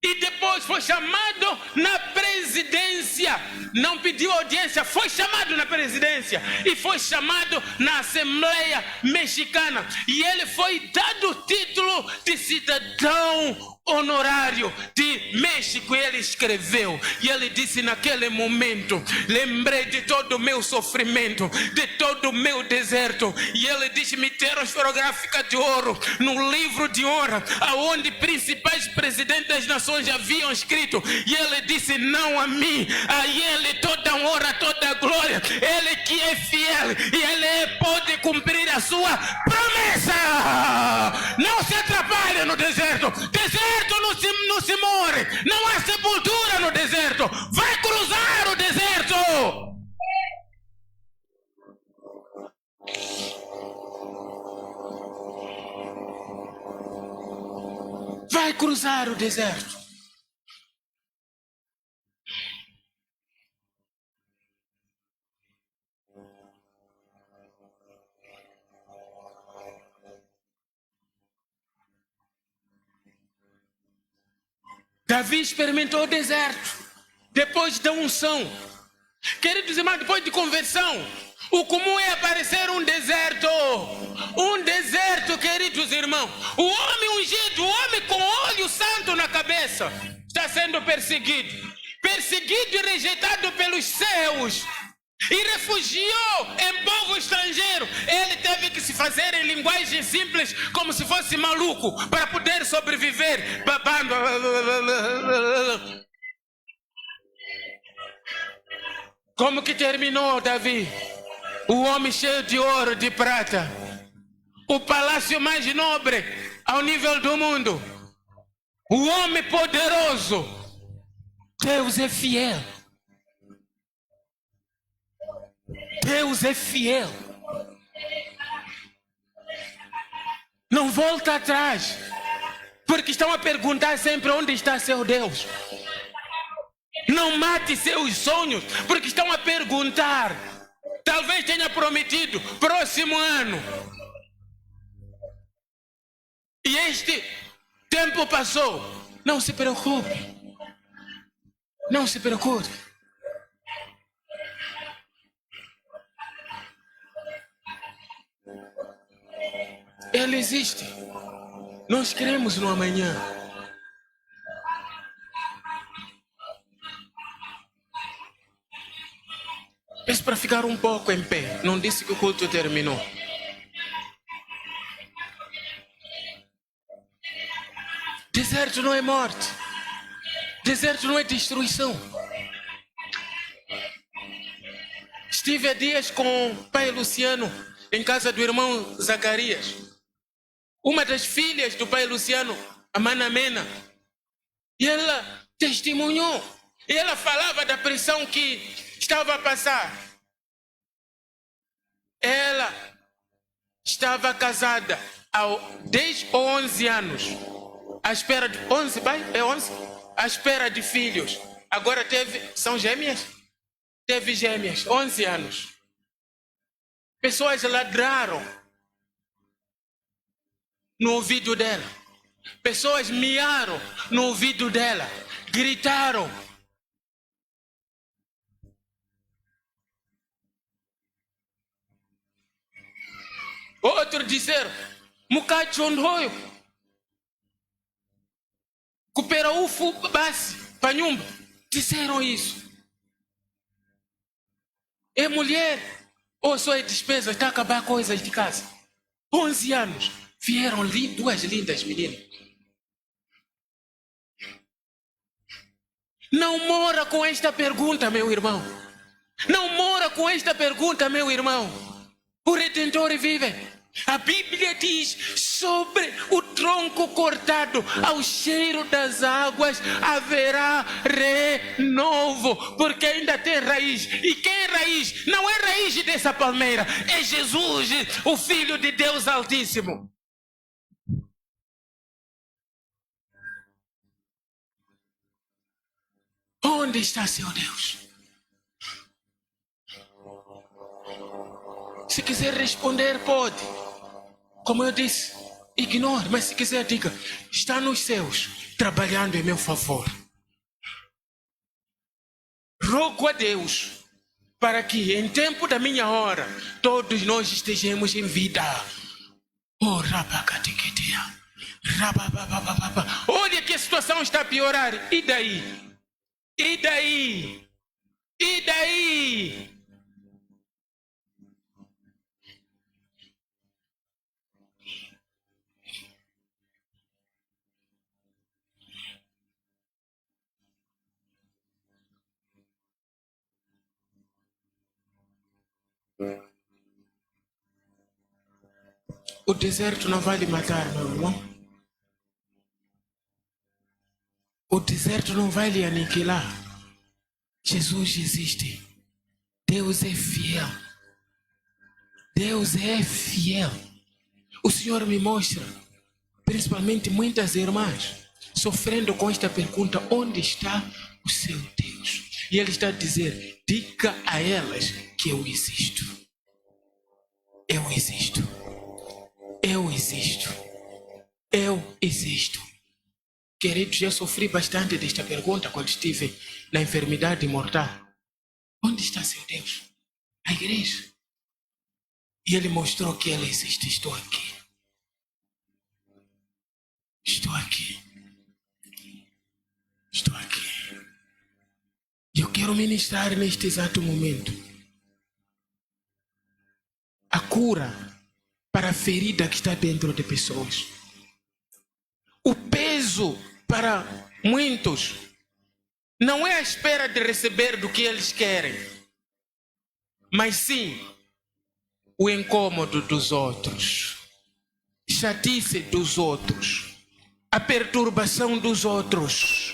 E depois foi chamado na presidência. Não pediu audiência, foi chamado na presidência. E foi chamado na Assembleia Mexicana. E ele foi dado o título de cidadão honorário de México. E ele escreveu. E ele disse naquele momento: lembrei de todo o meu sofrimento, de todo o meu deserto. E ele disse: me deram esferográfica de ouro no livro de honra, aonde principais presidentes das nações já haviam escrito. E ele disse: não a mim, a ele toda a honra, toda a glória. Ele que é fiel e ele pode cumprir a sua promessa. Não se atrapalhe no deserto. Deserto não se morre. Não há sepultura no deserto. Vai cruzar o deserto. Vai cruzar o deserto. Davi experimentou o deserto depois da unção. Queridos irmãos, depois de conversão, o comum é aparecer um deserto. Um deserto, queridos irmãos. O homem ungido, o homem com óleo santo na cabeça, está sendo perseguido. Perseguido e rejeitado pelos céus. E refugiou em povo estrangeiro. Ele teve que se fazer em linguagem simples, como se fosse maluco, para poder sobreviver, babando. Como que terminou Davi? O homem cheio de ouro, de prata. O palácio mais nobre ao nível do mundo. O homem poderoso. Deus é fiel. Deus é fiel. Não volta atrás. Porque estão a perguntar sempre onde está seu Deus. Não mate seus sonhos, porque estão a perguntar. Talvez tenha prometido próximo ano. E este tempo passou. Não se preocupe. Não se preocupe. Ele existe. Nós cremos no amanhã. Peço para ficar um pouco em pé. Não disse que o culto terminou. Deserto não é morte. Deserto não é destruição. Estive há dias com o pai Luciano em casa do irmão Zacarias. Uma das filhas do pai Luciano, a Mana Mena. E ela testemunhou. E ela falava da pressão que estava a passar. Ela estava casada há 10 ou 11 anos. À espera de 11, pai? É 11? À espera de filhos. Agora são gêmeas? Teve gêmeas, 11 anos. Pessoas ladraram no ouvido dela. Pessoas miaram no ouvido dela. Gritaram. Outros disseram: Mukacho Ndoyo. Coopera ufu basi, panhumba. Disseram isso. É mulher. Ou só é despesa, está a acabar coisas de casa. 11 anos. Vieram ali duas lindas meninas. Não mora com esta pergunta, meu irmão. Não mora com esta pergunta, meu irmão. O Redentor vive. A Bíblia diz: sobre o tronco cortado, ao cheiro das águas, haverá renovo, porque ainda tem raiz. E quem é raiz? Não é raiz dessa palmeira, é Jesus, o Filho de Deus Altíssimo. Onde está seu Deus? Se quiser responder, pode. Como eu disse, ignore, mas se quiser, diga: está nos céus, trabalhando em meu favor. Rogo a Deus para que em tempo da minha hora todos nós estejamos em vida. Oh, rabacatequetea. Olha que a situação está a piorar. E daí? E daí? E daí? O deserto não vai lhe matar, meu irmão. O deserto não vai lhe aniquilar. Jesus existe. Deus é fiel. Deus é fiel. O Senhor me mostra, principalmente muitas irmãs, sofrendo com esta pergunta: onde está o seu Deus? E Ele está a dizer: diga a elas que eu existo. Eu existo. Eu existo. Eu existo. Queridos, já sofri bastante desta pergunta quando estive na enfermidade mortal. Onde está seu Deus? A igreja. E Ele mostrou que Ele existe. Estou aqui. Estou aqui. Estou aqui. E eu quero ministrar neste exato momento a cura para a ferida que está dentro de pessoas. O peso para muitos não é a espera de receber do que eles querem, mas sim o incômodo dos outros, chatice dos outros, a perturbação dos outros.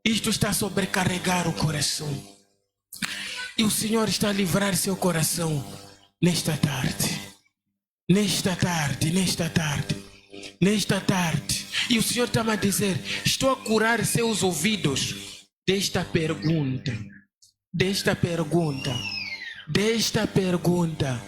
Isto está a sobrecarregar o coração. E o Senhor está a livrar seu coração nesta tarde. Nesta tarde, nesta tarde. Nesta tarde, e o Senhor está-me a dizer: estou a curar seus ouvidos desta pergunta, desta pergunta, desta pergunta.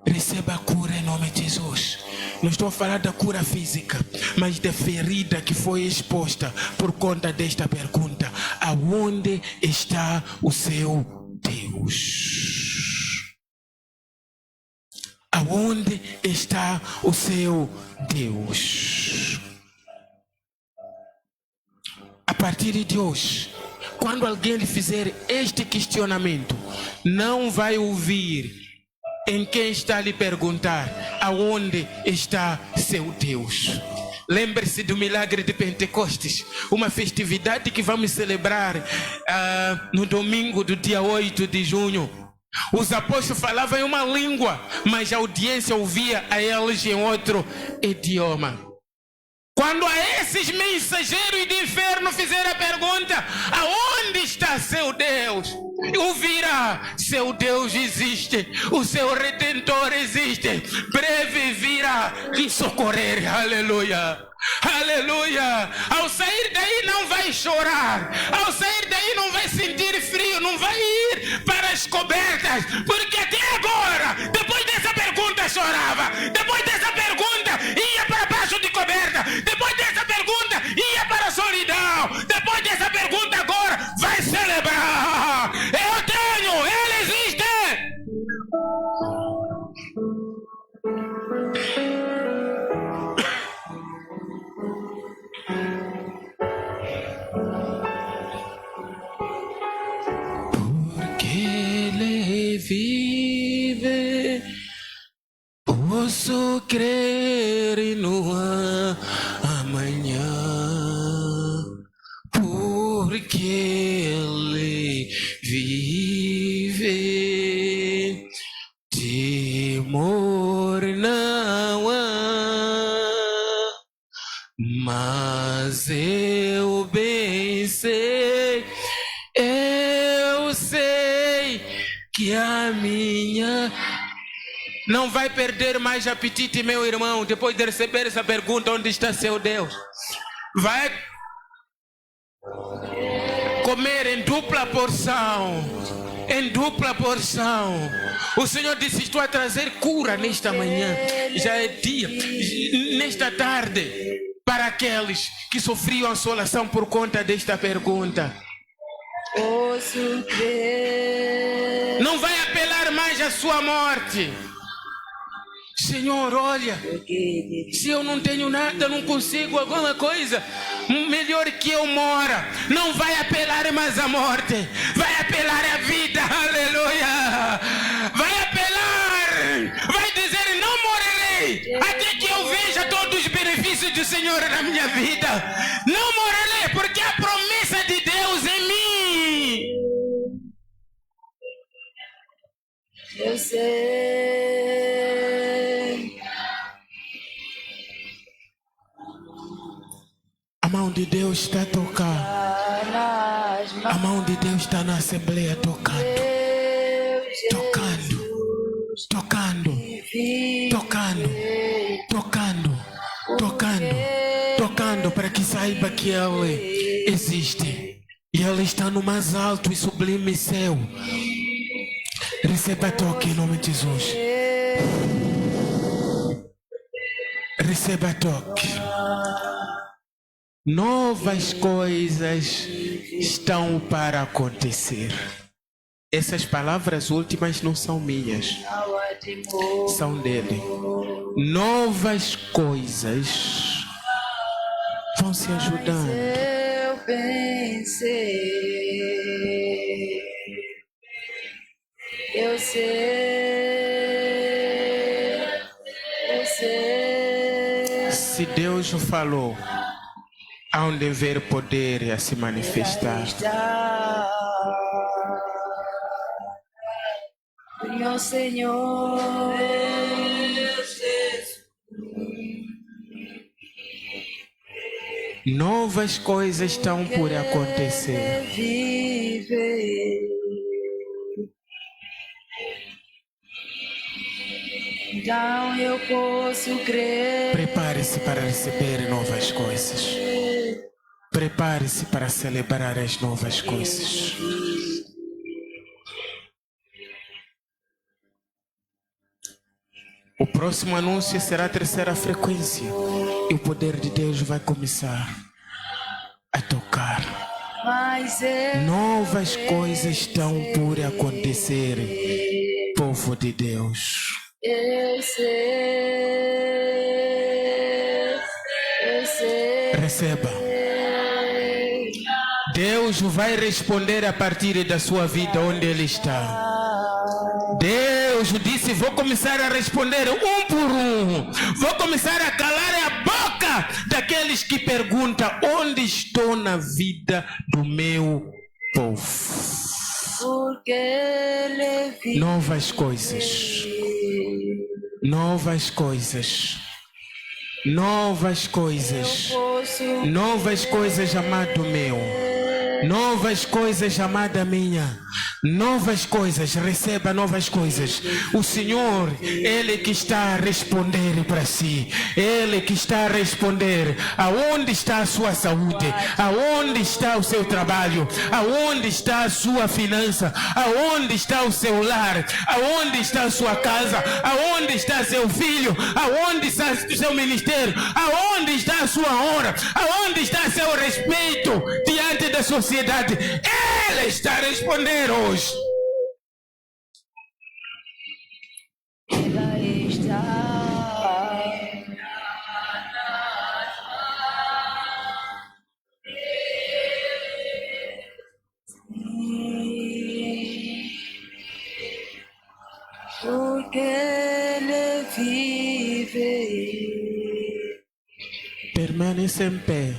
Receba a cura em nome de Jesus. Não estou a falar da cura física, mas da ferida que foi exposta por conta desta pergunta: aonde está o seu Deus? Aonde está o seu Deus? A partir de hoje, quando alguém lhe fizer este questionamento, não vai ouvir em quem está a lhe perguntar: aonde está seu Deus? Lembre-se do milagre de Pentecostes, uma festividade que vamos celebrar no domingo do dia 8 de junho. Os apóstolos falavam em uma língua, mas a audiência ouvia a eles em outro idioma. Quando a esses mensageiros do inferno fizeram a pergunta: aonde está seu Deus? Ouvirá: seu Deus existe, o seu Redentor existe, breve virá lhe socorrer. Aleluia. Aleluia. Ao sair daí não vai chorar, ao sair daí não vai sentir frio, não vai ir para as cobertas, porque até agora, depois dessa pergunta chorava, depois dessa pergunta ia para baixo de coberta, depois dessa pergunta ia para a solidão, depois dessa pergunta agora vai celebrar: eu tenho, Ele existe. Ele vive. Posso crer no amanhã, porque Ele vive. Temor não há, mas eu bem sei, eu sei que a minha... Não vai perder mais apetite, meu irmão, depois de receber essa pergunta: onde está seu Deus? Vai comer em dupla porção. Em dupla porção. O Senhor disse: estou a trazer cura nesta manhã. Já é dia, nesta tarde, para aqueles que sofriam assolação por conta desta pergunta. Posso crer. Não vai apelar mais à sua morte. Senhor, olha, se eu não tenho nada, não consigo alguma coisa, melhor que eu mora. Não vai apelar mais à morte, vai apelar à vida, aleluia. Vai apelar, vai dizer: não morrerei, até que eu veja todos os benefícios do Senhor na minha vida. Não morrerei, porque a promessa de Deus em mim. Eu sei. A mão de Deus está a tocar. A mão de Deus está na Assembleia tocando. Tocando. Tocando. Tocando. Tocando. Tocando. Tocando para que saiba que Ele existe. E Ele está no mais alto e sublime céu. Receba toque em nome de Jesus. Receba toque. Novas coisas estão para acontecer. Essas palavras últimas não são minhas, são dele. Novas coisas vão se ajudando. Eu pensei, eu sei, eu sei. Se Deus falou, há um dever poder a se manifestar. Meu Senhor, novas coisas estão por acontecer. Então eu posso crer. Prepare-se para receber novas coisas. Prepare-se para celebrar as novas coisas. O próximo anúncio será a terceira frequência. E o poder de Deus vai começar a tocar. Novas coisas estão por acontecer, povo de Deus. Eu sei, eu sei. Receba. Deus vai responder a partir da sua vida onde Ele está. Deus disse: vou começar a responder um por um. Vou começar a calar a boca daqueles que perguntam: onde estou na vida do meu povo? Novas coisas. Novas coisas. Novas coisas. Novas coisas, amado meu. Novas coisas, amada minha. Novas coisas, receba novas coisas. O Senhor, Ele que está a responder para si. Ele que está a responder. Aonde está a sua saúde? Aonde está o seu trabalho? Aonde está a sua finança? Aonde está o seu lar? Aonde está a sua casa? Aonde está seu filho? Aonde está o seu ministério? Aonde está a sua honra? Aonde está seu respeito diante da sociedade? Ele está a responder hoje. Vai estar. porque Ele vive. Permaneça em pé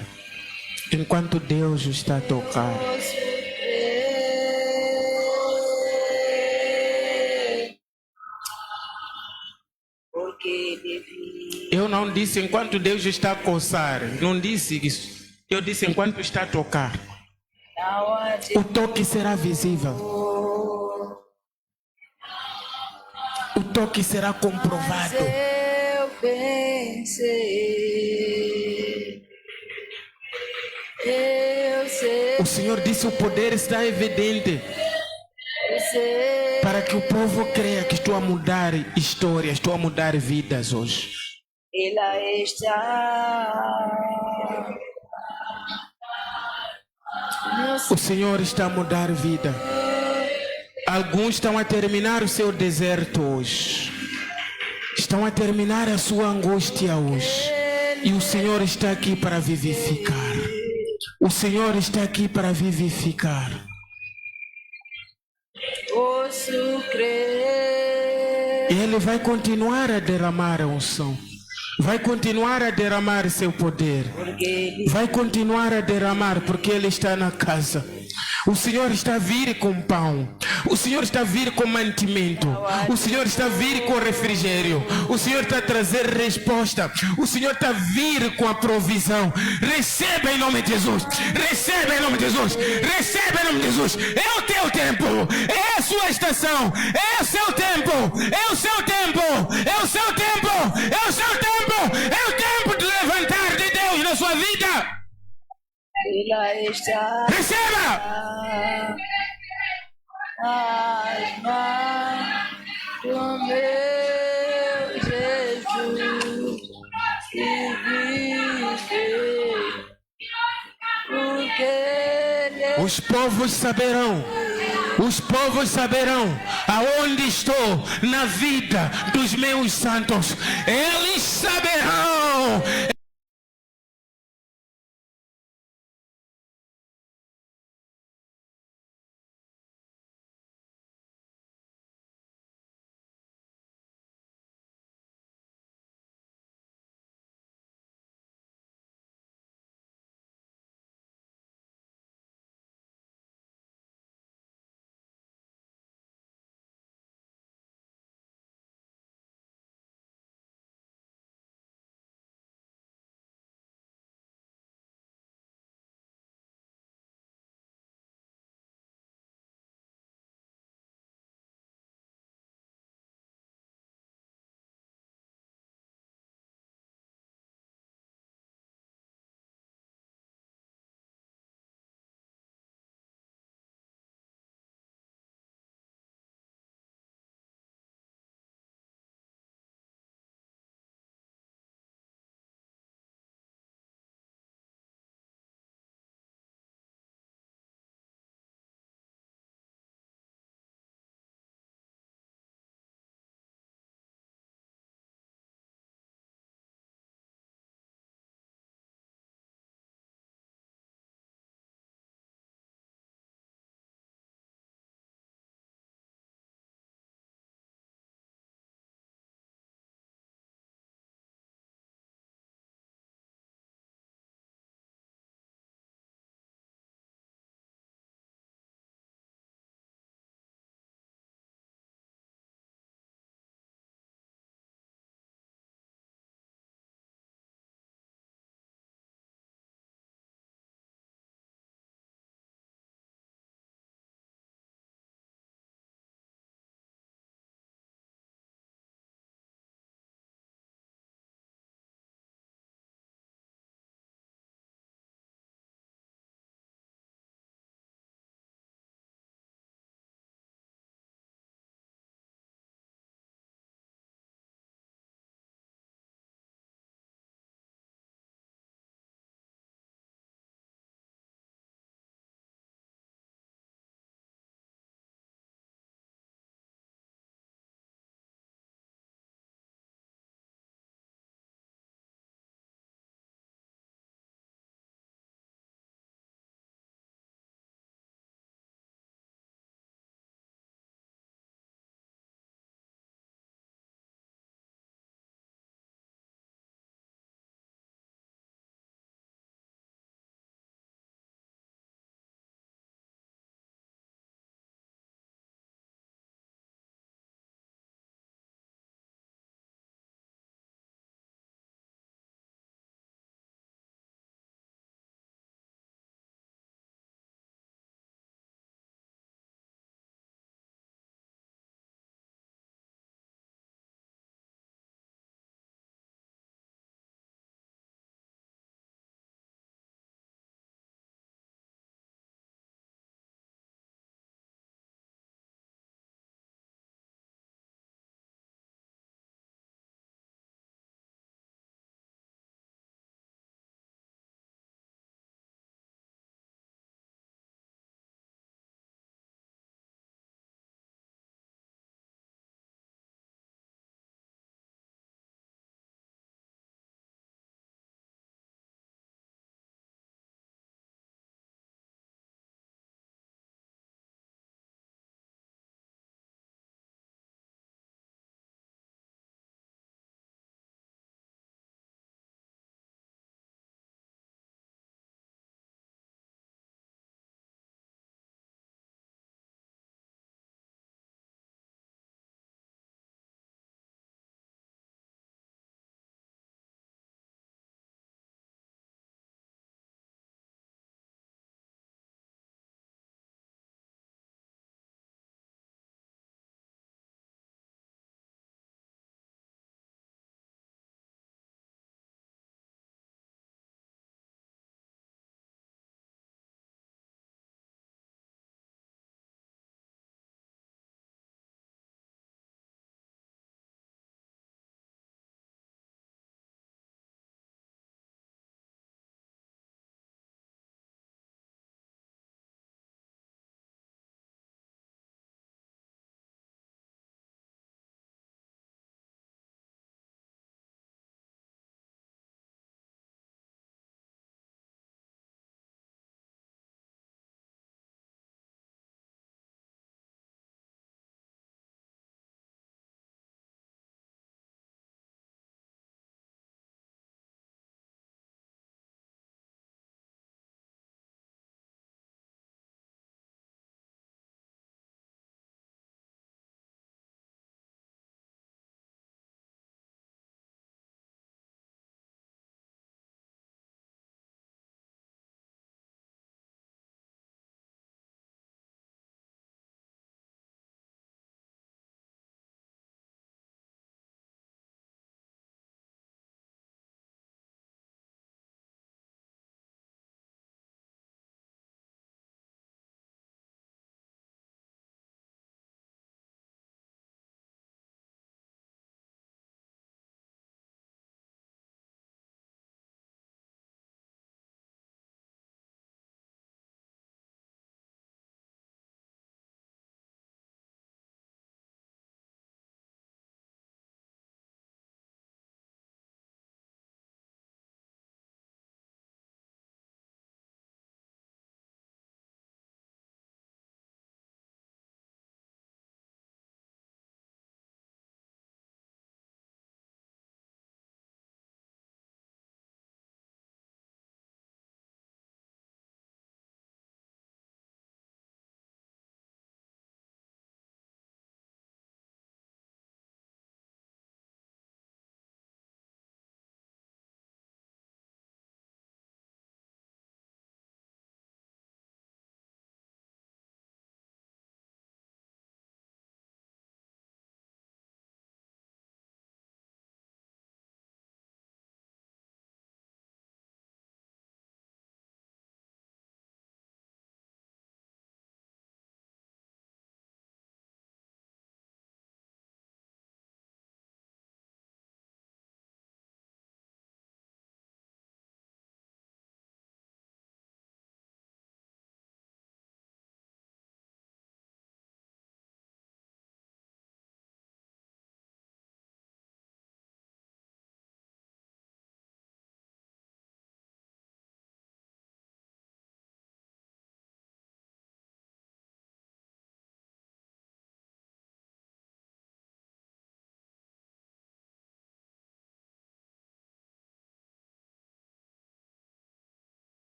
enquanto Deus está a tocar. Posso crer, porque Ele vive. Eu não disse enquanto Deus está a coçar. Não disse isso. Eu disse enquanto está a tocar. O toque será visível. O toque será comprovado. Eu pensei, eu sei, O Senhor disse: o poder está evidente eu sei. para que o povo creia que estou a mudar histórias, estou a mudar vidas hoje. Ele está. O Senhor está a mudar vida. Alguns estão a terminar o seu deserto hoje. Estão a terminar a sua angústia hoje. E o Senhor está aqui para vivificar. O Senhor está aqui para vivificar. Posso crer. Ele vai continuar a derramar a unção. Vai continuar a derramar seu poder. Vai continuar a derramar porque Ele está na casa. O Senhor está a vir com pão. O Senhor está a vir com mantimento. O Senhor está a vir com refrigério. O Senhor está a trazer resposta. O Senhor está a vir com a provisão. Receba em nome de Jesus. Receba em nome de Jesus. Receba em nome de Jesus. É o teu tempo. É a sua estação. É o seu tempo. É o seu tempo. É o seu tempo. É o seu tempo. É o tempo de levantar de Deus na sua vida. Ele está. Receba! Alma do meu Jesus que vive, porque Ele Os povos saberão. Os povos saberão aonde estou na vida dos meus santos. Eles saberão.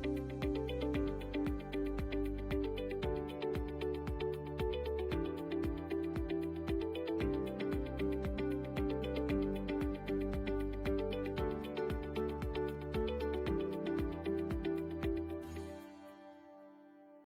Thank you.